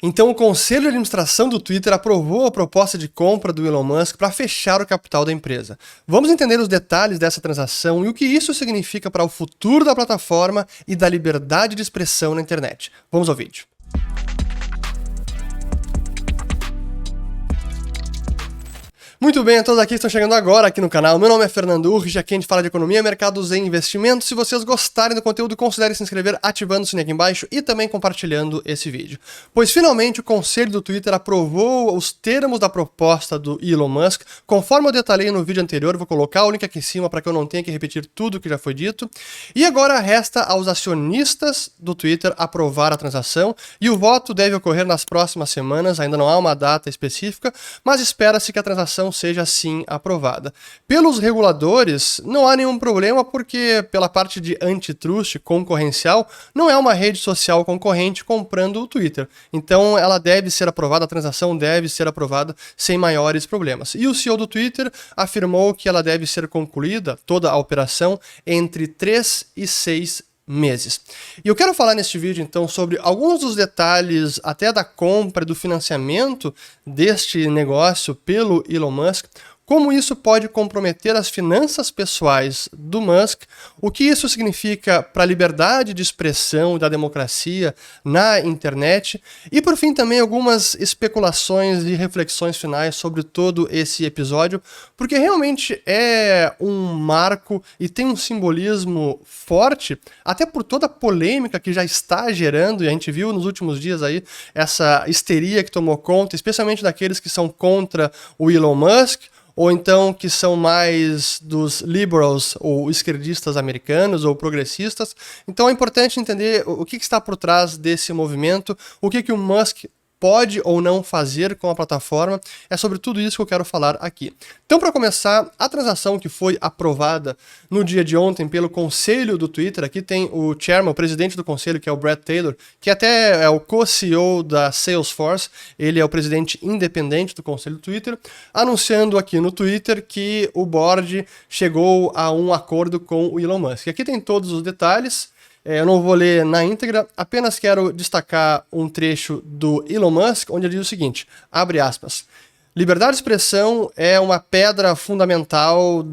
Então, o Conselho de Administração do Twitter aprovou a proposta de compra do Elon Musk para fechar o capital da empresa. Vamos entender os detalhes dessa transação e o que isso significa para o futuro da plataforma e da liberdade de expressão na internet. Vamos ao vídeo. Muito bem, a todos aqui que estão chegando agora aqui no canal. Meu nome é Fernando Urrich, aqui a gente fala de economia, mercados e investimentos. Se vocês gostarem do conteúdo, considerem se inscrever ativando o sininho aqui embaixo e também compartilhando esse vídeo. Pois finalmente o Conselho do Twitter aprovou os termos da proposta do Elon Musk. Conforme eu detalhei no vídeo anterior, vou colocar o link aqui em cima para que eu não tenha que repetir tudo o que já foi dito. E agora resta aos acionistas do Twitter aprovar a transação e o voto deve ocorrer nas próximas semanas. Ainda não há uma data específica, mas espera-se que a transação seja assim aprovada. Pelos reguladores, não há nenhum problema porque pela parte de antitrust concorrencial, não é uma rede social concorrente comprando o Twitter. Então ela deve ser aprovada, a transação deve ser aprovada sem maiores problemas. E o CEO do Twitter afirmou que ela deve ser concluída, toda a operação, entre 3 e 6 meses. E eu quero falar neste vídeo então sobre alguns dos detalhes até da compra e do financiamento deste negócio pelo Elon Musk, como isso pode comprometer as finanças pessoais do Musk, o que isso significa para a liberdade de expressão e da democracia na internet e, por fim, também algumas especulações e reflexões finais sobre todo esse episódio, porque realmente é um marco e tem um simbolismo forte, até por toda a polêmica que já está gerando, e a gente viu nos últimos dias aí essa histeria que tomou conta, especialmente daqueles que são contra o Elon Musk, ou então que são mais dos liberals ou esquerdistas americanos ou progressistas. Então é importante entender o que está por trás desse movimento, o que o Musk pode ou não fazer com a plataforma. É sobre tudo isso que eu quero falar aqui. Então, para começar, a transação que foi aprovada no dia de ontem pelo Conselho do Twitter, aqui tem o chairman, o presidente do Conselho, que é o Brad Taylor, que até é o co-CEO da Salesforce, ele é o presidente independente do Conselho do Twitter, anunciando aqui no Twitter que o board chegou a um acordo com o Elon Musk. Aqui tem todos os detalhes. Eu não vou ler na íntegra, apenas quero destacar um trecho do Elon Musk, onde ele diz o seguinte, abre aspas, liberdade de expressão é uma pedra fundamental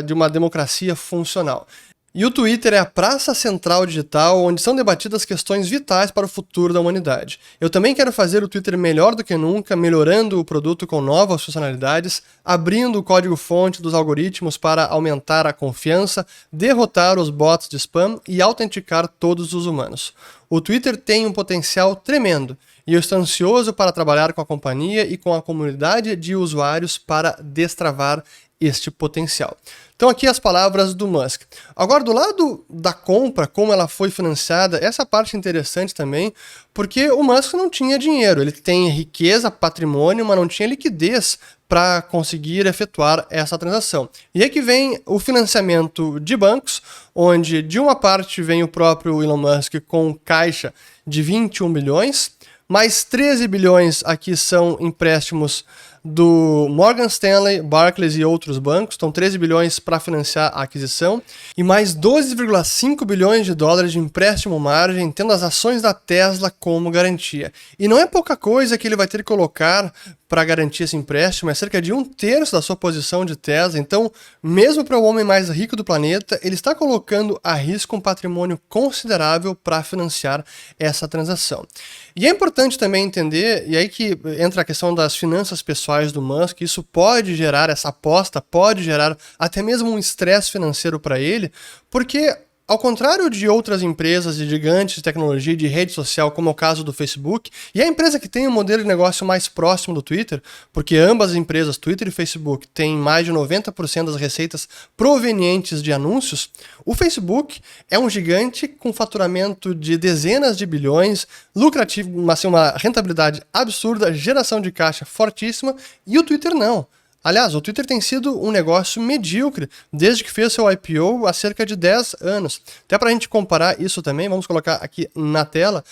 de uma democracia funcional. E o Twitter é a praça central digital onde são debatidas questões vitais para o futuro da humanidade. Eu também quero fazer o Twitter melhor do que nunca, melhorando o produto com novas funcionalidades, abrindo o código-fonte dos algoritmos para aumentar a confiança, derrotar os bots de spam e autenticar todos os humanos. O Twitter tem um potencial tremendo e eu estou ansioso para trabalhar com a companhia e com a comunidade de usuários para destravar este potencial. Então aqui as palavras do Musk. Agora do lado da compra, como ela foi financiada, essa parte é interessante também, porque o Musk não tinha dinheiro, ele tem riqueza, patrimônio, mas não tinha liquidez para conseguir efetuar essa transação. E aí que vem o financiamento de bancos, onde de uma parte vem o próprio Elon Musk com caixa de 21 bilhões, mais 13 bilhões aqui são empréstimos do Morgan Stanley, Barclays e outros bancos, então 13 bilhões para financiar a aquisição, e mais 12,5 bilhões de dólares de empréstimo margem, tendo as ações da Tesla como garantia. E não é pouca coisa que ele vai ter que colocar para garantir esse empréstimo, é cerca de 1/3 da sua posição de Tesla, então mesmo para o homem mais rico do planeta, ele está colocando a risco um patrimônio considerável para financiar essa transação. E é importante também entender, e aí que entra a questão das finanças pessoais do Musk, isso pode gerar, essa aposta pode gerar até mesmo um estresse financeiro para ele, porque ao contrário de outras empresas de gigantes de tecnologia e de rede social, como é o caso do Facebook, e a empresa que tem um modelo de negócio mais próximo do Twitter, porque ambas as empresas, Twitter e Facebook, têm mais de 90% das receitas provenientes de anúncios, o Facebook é um gigante com faturamento de dezenas de bilhões, lucrativo, assim, uma rentabilidade absurda, geração de caixa fortíssima, e o Twitter não. Aliás, o Twitter tem sido um negócio medíocre desde que fez seu IPO há cerca de 10 anos. Até para a gente comparar isso também, vamos colocar aqui na tela,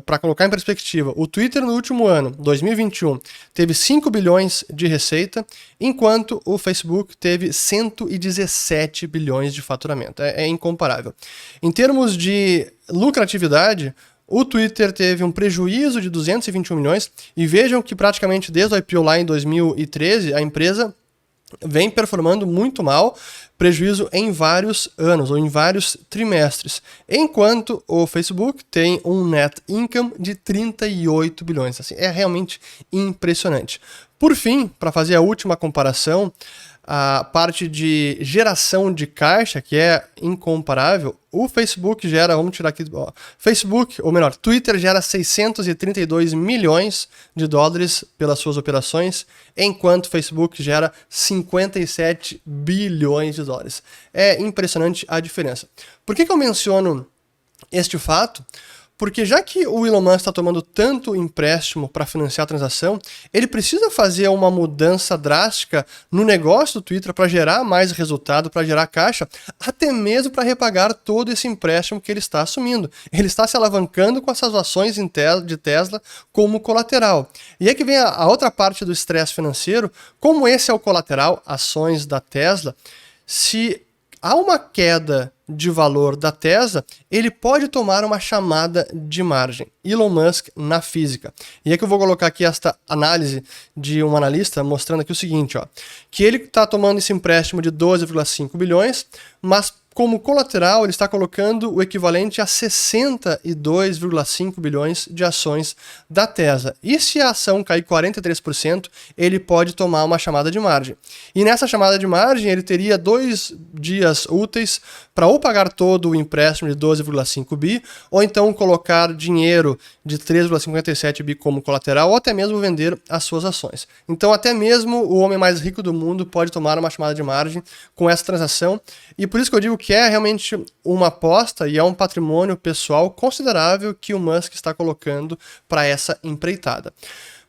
para colocar em perspectiva. O Twitter no último ano, 2021, teve 5 bilhões de receita, enquanto o Facebook teve 117 bilhões de faturamento. É incomparável. Em termos de lucratividade, O Twitter teve um prejuízo de 221 milhões, e vejam que praticamente desde o IPO lá em 2013, a empresa vem performando muito mal, prejuízo em vários anos ou em vários trimestres, enquanto o Facebook tem um net income de 38 bilhões. Assim, é realmente impressionante. Por fim, para fazer a última comparação, a parte de geração de caixa, que é incomparável, o Facebook gera, vamos tirar aqui, ó, Facebook, ou melhor, Twitter gera 632 milhões de dólares pelas suas operações, enquanto o Facebook gera 57 bilhões de dólares. É impressionante a diferença. Por que eu menciono este fato? Porque já que o Elon Musk está tomando tanto empréstimo para financiar a transação, ele precisa fazer uma mudança drástica no negócio do Twitter para gerar mais resultado, para gerar caixa, até mesmo para repagar todo esse empréstimo que ele está assumindo. Ele está se alavancando com essas ações de Tesla como colateral. E aí que vem a outra parte do estresse financeiro. Como esse é o colateral, ações da Tesla, se há uma queda de valor da Tesla, ele pode tomar uma chamada de margem. Elon Musk na física. E é que eu vou colocar aqui esta análise de um analista mostrando aqui o seguinte, ó, que ele está tomando esse empréstimo de 12,5 bilhões, mas como colateral ele está colocando o equivalente a 62,5 bilhões de ações da Tesla. E se a ação cair 43%, ele pode tomar uma chamada de margem. E nessa chamada de margem ele teria 2 dias úteis para ou pagar todo o empréstimo de 12,5 bi, ou então colocar dinheiro de 3,57 bi como colateral, ou até mesmo vender as suas ações. Então até mesmo o homem mais rico do mundo pode tomar uma chamada de margem com essa transação, e por isso que eu digo que é realmente uma aposta e é um patrimônio pessoal considerável que o Musk está colocando para essa empreitada.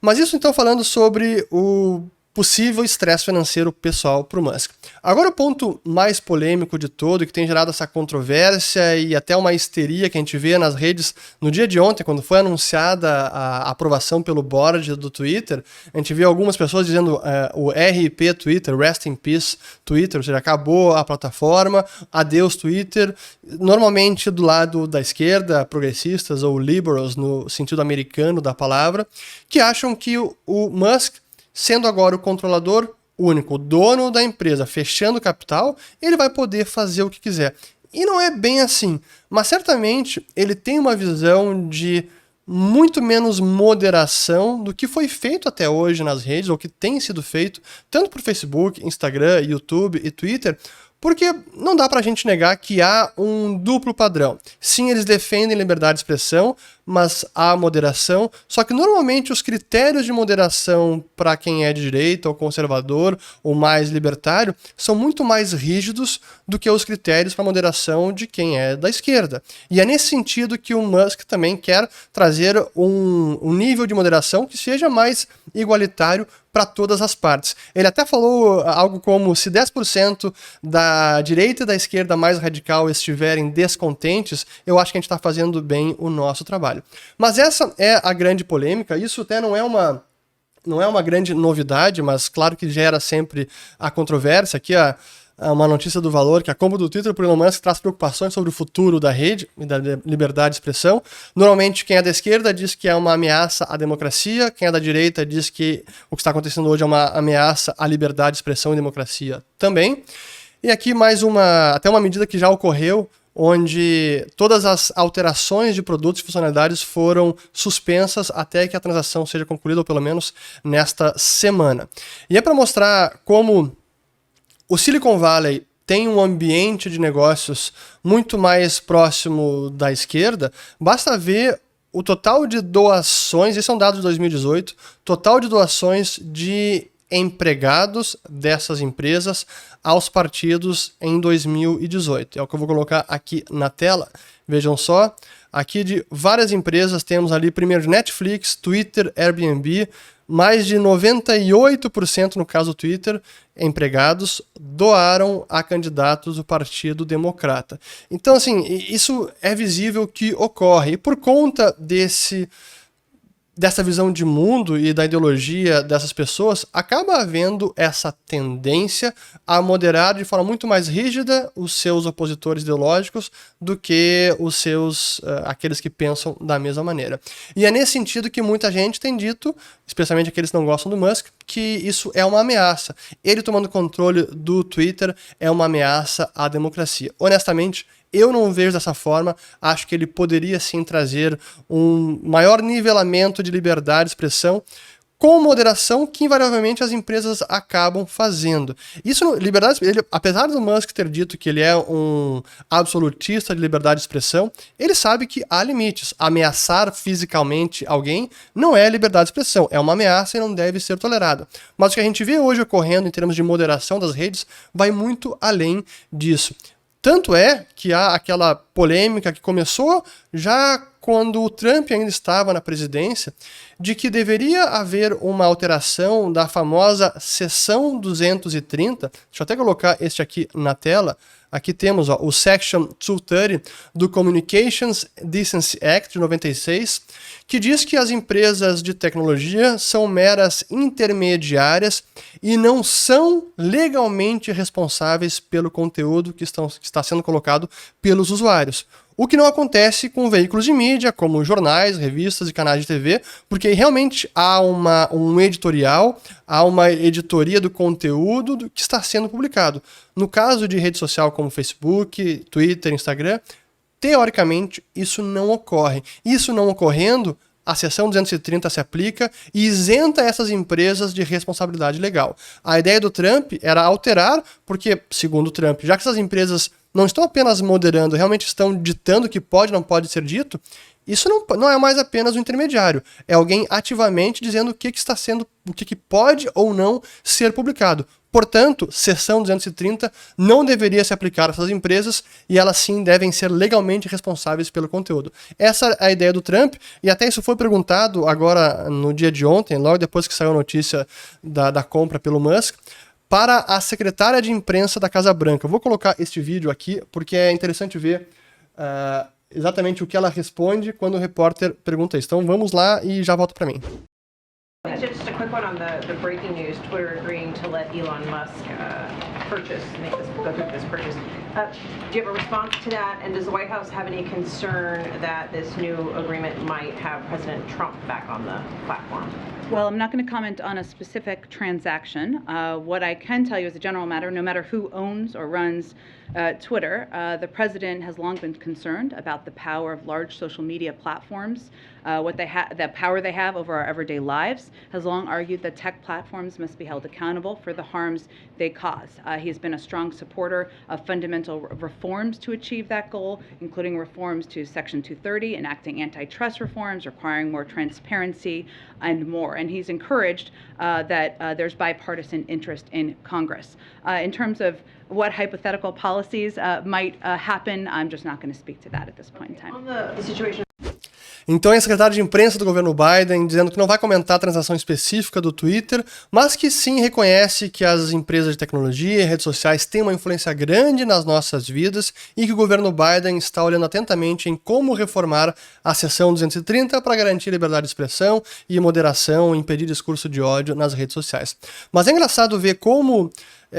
Mas isso então falando sobre o possível estresse financeiro pessoal para o Musk. Agora o ponto mais polêmico de todo, que tem gerado essa controvérsia e até uma histeria que a gente vê nas redes no dia de ontem, quando foi anunciada a aprovação pelo board do Twitter, a gente viu algumas pessoas dizendo o RIP Twitter, Rest in Peace Twitter, ou seja, acabou a plataforma, adeus Twitter, normalmente do lado da esquerda, progressistas ou liberals no sentido americano da palavra, que acham que o Musk, sendo agora o controlador único, o dono da empresa, fechando o capital, ele vai poder fazer o que quiser. E não é bem assim, mas certamente ele tem uma visão de muito menos moderação do que foi feito até hoje nas redes, ou que tem sido feito, tanto por Facebook, Instagram, YouTube e Twitter, porque não dá pra gente negar que há um duplo padrão. Sim, eles defendem liberdade de expressão, mas há moderação, só que normalmente os critérios de moderação para quem é de direita ou conservador ou mais libertário são muito mais rígidos do que os critérios para moderação de quem é da esquerda. E é nesse sentido que o Musk também quer trazer um nível de moderação que seja mais igualitário para todas as partes. Ele até falou algo como: se 10% da direita e da esquerda mais radical estiverem descontentes, eu acho que a gente está fazendo bem o nosso trabalho. Mas essa é a grande polêmica. Isso até não é uma grande novidade, mas claro que gera sempre a controvérsia. Aqui uma notícia do Valor, que a compra do Twitter por Elon Musk traz preocupações sobre o futuro da rede e da liberdade de expressão. Normalmente quem é da esquerda diz que é uma ameaça à democracia, quem é da direita diz que o que está acontecendo hoje é uma ameaça à liberdade de expressão e democracia também. E aqui até uma medida que já ocorreu, onde todas as alterações de produtos e funcionalidades foram suspensas até que a transação seja concluída, ou pelo menos nesta semana. E é para mostrar como o Silicon Valley tem um ambiente de negócios muito mais próximo da esquerda, basta ver o total de doações, esses são dados de 2018, total de doações de empregados dessas empresas aos partidos em 2018. É o que eu vou colocar aqui na tela. Vejam só, aqui de várias empresas temos ali primeiro Netflix, Twitter, Airbnb, mais de 98% no caso do Twitter, empregados, doaram a candidatos do Partido Democrata. Então, assim, isso é visível que ocorre. E por conta dessa visão de mundo e da ideologia dessas pessoas, acaba havendo essa tendência a moderar de forma muito mais rígida os seus opositores ideológicos do que os seus, aqueles que pensam da mesma maneira. E é nesse sentido que muita gente tem dito, especialmente aqueles que não gostam do Musk, que isso é uma ameaça. Ele tomando controle do Twitter é uma ameaça à democracia. Honestamente, eu não vejo dessa forma, acho que ele poderia sim trazer um maior nivelamento de liberdade de expressão, com moderação que invariavelmente as empresas acabam fazendo. Isso, liberdade, ele, apesar do Musk ter dito que ele é um absolutista de liberdade de expressão, ele sabe que há limites. Ameaçar fisicamente alguém não é liberdade de expressão, é uma ameaça e não deve ser tolerada. Mas o que a gente vê hoje ocorrendo em termos de moderação das redes vai muito além disso. Tanto é que há aquela polêmica que começou já quando o Trump ainda estava na presidência, de que deveria haver uma alteração da famosa seção 230. Deixa eu até colocar este aqui na tela. Aqui temos o Section 230 do Communications Decency Act de 96, que diz que as empresas de tecnologia são meras intermediárias e não são legalmente responsáveis pelo conteúdo que está sendo colocado pelos usuários. O que não acontece com veículos de mídia, como jornais, revistas e canais de TV, porque realmente há um editorial, há uma editoria do conteúdo que está sendo publicado. No caso de rede social como Facebook, Twitter, Instagram, teoricamente isso não ocorre. Isso não ocorrendo, a seção 230 se aplica e isenta essas empresas de responsabilidade legal. A ideia do Trump era alterar, porque, segundo o Trump, já que essas empresas não estão apenas moderando, realmente estão ditando o que pode e não pode ser dito, isso não é mais apenas um intermediário. É alguém ativamente dizendo o que está sendo, o que pode ou não ser publicado. Portanto, seção 230 não deveria se aplicar a essas empresas e elas sim devem ser legalmente responsáveis pelo conteúdo. Essa é a ideia do Trump, e até isso foi perguntado agora no dia de ontem, logo depois que saiu a notícia da compra pelo Musk, para a secretária de imprensa da Casa Branca. Eu vou colocar este vídeo aqui porque é interessante ver exatamente o que ela responde quando o repórter pergunta isso. Então vamos lá e já volto para mim. Just a quick one on the breaking news, Twitter agreeing to let Elon Musk go through this purchase. Do you have a response to that? And does the White House have any concern that this new agreement might have President Trump back on the platform? Well, I'm not going to comment on a specific transaction. What I can tell you as a general matter, no matter who owns or runs Twitter, the president has long been concerned about the power of large social media platforms, the power they have over our everyday lives, has long argued that tech platforms must be held accountable for the harms they cause. He's been a strong supporter of fundamental reforms to achieve that goal, including reforms to Section 230, enacting antitrust reforms, requiring more transparency, and more. And he's encouraged that there's bipartisan interest in Congress. In terms of what hypothetical policies might happen, I'm just not going to speak to that at this point in time. On the situation. Então é a secretária de imprensa do governo Biden dizendo que não vai comentar a transação específica do Twitter, mas que sim reconhece que as empresas de tecnologia e redes sociais têm uma influência grande nas nossas vidas e que o governo Biden está olhando atentamente em como reformar a seção 230 para garantir liberdade de expressão e moderação e impedir discurso de ódio nas redes sociais. Mas é engraçado ver como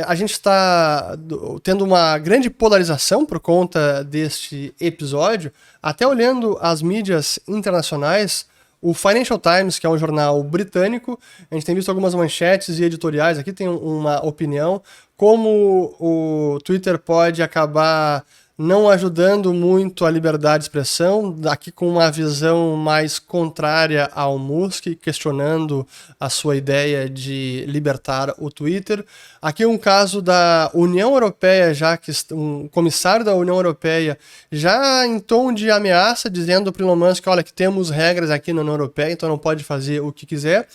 a gente está tendo uma grande polarização por conta deste episódio, até olhando as mídias internacionais. O Financial Times, que é um jornal britânico, a gente tem visto algumas manchetes e editoriais, aqui tem uma opinião, como o Twitter pode acabar não ajudando muito a liberdade de expressão, aqui com uma visão mais contrária ao Musk, questionando a sua ideia de libertar o Twitter. Aqui um caso da União Europeia, já que um comissário da União Europeia, já em tom de ameaça, dizendo para o Elon Musk, olha, que temos regras aqui na União Europeia, então não pode fazer o que quiser.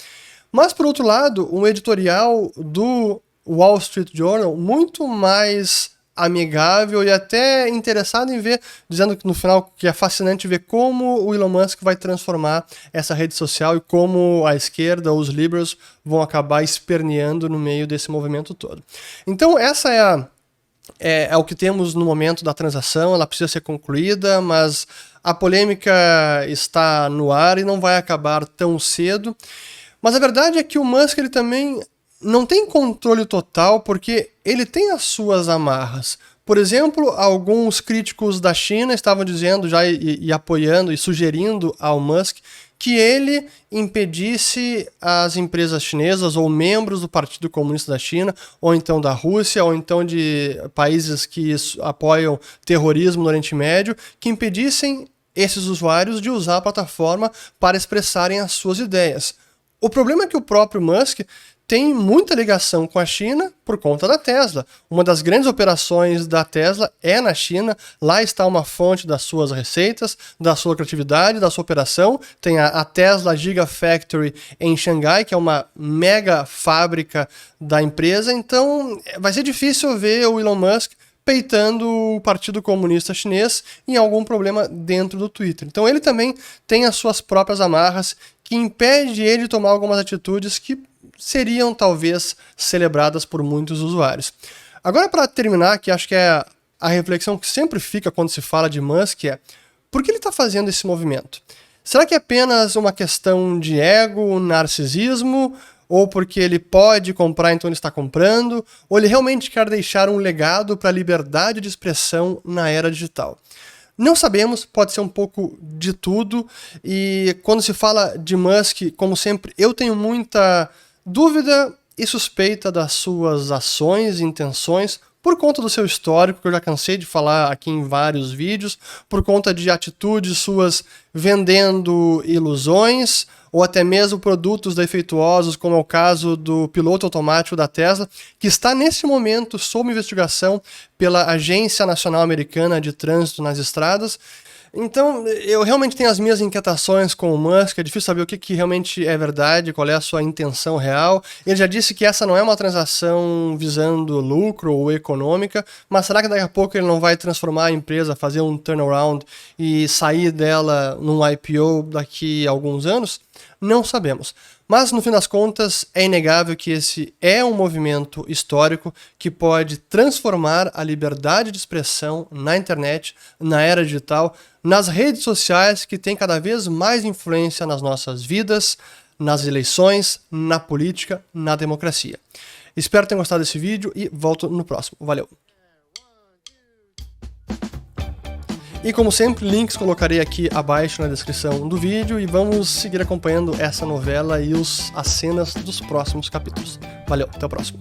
Mas, por outro lado, um editorial do Wall Street Journal muito mais amigável e até interessado em ver, dizendo que no final que é fascinante ver como o Elon Musk vai transformar essa rede social e como a esquerda, os liberals, vão acabar esperneando no meio desse movimento todo. Então essa é é o que temos no momento da transação, ela precisa ser concluída, mas a polêmica está no ar e não vai acabar tão cedo. Mas a verdade é que o Musk ele também não tem controle total, porque ele tem as suas amarras. Por exemplo, alguns críticos da China estavam dizendo já e apoiando e sugerindo ao Musk que ele impedisse as empresas chinesas ou membros do Partido Comunista da China, ou então da Rússia, ou então de países que apoiam terrorismo no Oriente Médio, que impedissem esses usuários de usar a plataforma para expressarem as suas ideias. O problema é que o próprio Musk tem muita ligação com a China por conta da Tesla. Uma das grandes operações da Tesla é na China. Lá está uma fonte das suas receitas, da sua lucratividade, da sua operação. Tem a Tesla Gigafactory em Xangai, que é uma mega fábrica da empresa. Então vai ser difícil ver o Elon Musk peitando o Partido Comunista Chinês em algum problema dentro do Twitter. Então ele também tem as suas próprias amarras que impede ele de tomar algumas atitudes que seriam talvez celebradas por muitos usuários. Agora, para terminar, que acho que é a reflexão que sempre fica quando se fala de Musk, é por que ele está fazendo esse movimento? Será que é apenas uma questão de ego, narcisismo, ou porque ele pode comprar, então ele está comprando, ou ele realmente quer deixar um legado para a liberdade de expressão na era digital? Não sabemos, pode ser um pouco de tudo, e quando se fala de Musk, como sempre, eu tenho muita dúvida e suspeita das suas ações e intenções por conta do seu histórico, que eu já cansei de falar aqui em vários vídeos, por conta de atitudes suas vendendo ilusões, ou até mesmo produtos defeituosos, como é o caso do piloto automático da Tesla, que está nesse momento sob investigação pela Agência Nacional Americana de Trânsito nas Estradas. Então, eu realmente tenho as minhas inquietações com o Musk, é difícil saber o que realmente é verdade, qual é a sua intenção real. Ele já disse que essa não é uma transação visando lucro ou econômica, mas será que daqui a pouco ele não vai transformar a empresa, fazer um turnaround e sair dela num IPO daqui a alguns anos? Não sabemos. Mas, no fim das contas, é inegável que esse é um movimento histórico que pode transformar a liberdade de expressão na internet, na era digital, nas redes sociais que têm cada vez mais influência nas nossas vidas, nas eleições, na política, na democracia. Espero que tenham gostado desse vídeo e volto no próximo. Valeu! E como sempre, links colocarei aqui abaixo na descrição do vídeo e vamos seguir acompanhando essa novela e as cenas dos próximos capítulos. Valeu, até o próximo.